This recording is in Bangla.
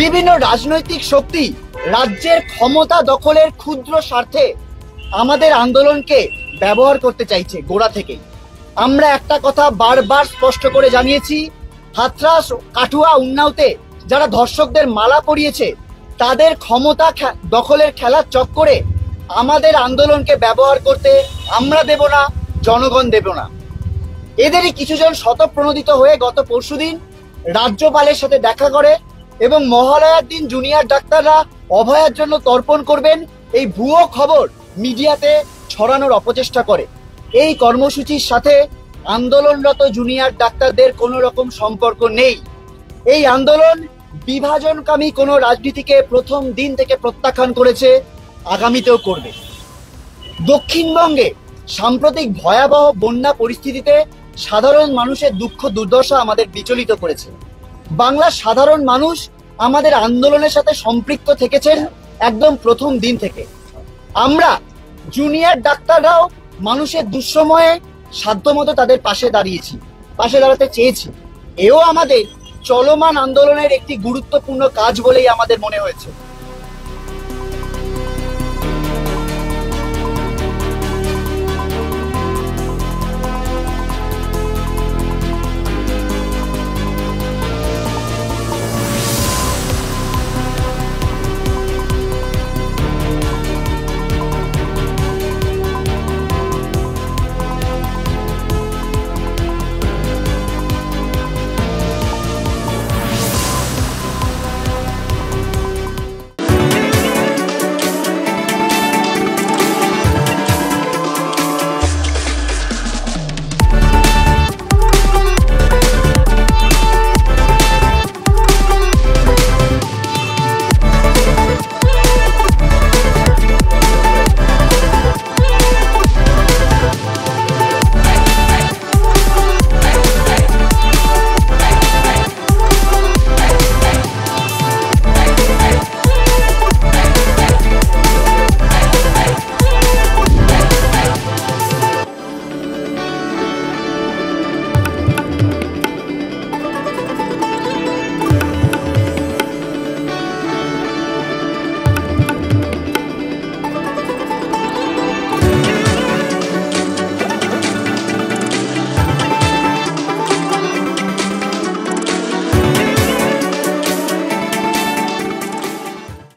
বিভিন্ন রাজনৈতিক শক্তি রাজ্যের ক্ষমতা দখলের ক্ষুদ্র স্বার্থে আমাদের আন্দোলনকে ব্যবহার করতে চাইছে গোড়া থেকেই। আমরা একটা কথা বারবার স্পষ্ট করে জানিয়েছি, হাথরাস, কাঠুয়া, উন্নাওতে যারা ধর্ষকদের মালা পরিয়েছে তাদের ক্ষমতা দখলের খেলার চক্করে আমাদের আন্দোলনকে ব্যবহার করতে আমরা দেব না, জনগণ দেব না। এদেরই কিছুজন স্বতঃপ্রণোদিত হয়ে গত পরশুদিন রাজ্যপালের সাথে দেখা করে এবং মহালয়ার দিন জুনিয়র ডাক্তাররা অভয়ার জন্য তর্পণ করবেন এই ভুয়ো খবর মিডিয়াতে ছড়ানোর অপচেষ্টা করে। এই কর্মসূচির সাথে আন্দোলনরত জুনিয়র ডাক্তারদের কোনো রকম সম্পর্ক নেই। এই আন্দোলন বিভাজনকামী কোনো রাজনীতিকে প্রথম দিন থেকে প্রত্যাখ্যান করেছে, আগামীতেও করবে। দক্ষিণবঙ্গে সাম্প্রতিক ভয়াবহ বন্যা পরিস্থিতিতে সাধারণ মানুষের দুঃখ দুর্দশা আমাদের বিচলিত করেছে। বাংলার সাধারণ মানুষ আমাদের আন্দোলনের সাথে সম্পৃক্ত থেকেছেন একদম প্রথম দিন থেকে। আমরা জুনিয়র ডাক্তাররাও মানুষের দুঃসময়ে সাধ্যমতো তাদের পাশে দাঁড়াতে চেয়েছি। এও আমাদের চলমান আন্দোলনের একটি গুরুত্বপূর্ণ কাজ বলেই আমাদের মনে হয়েছে।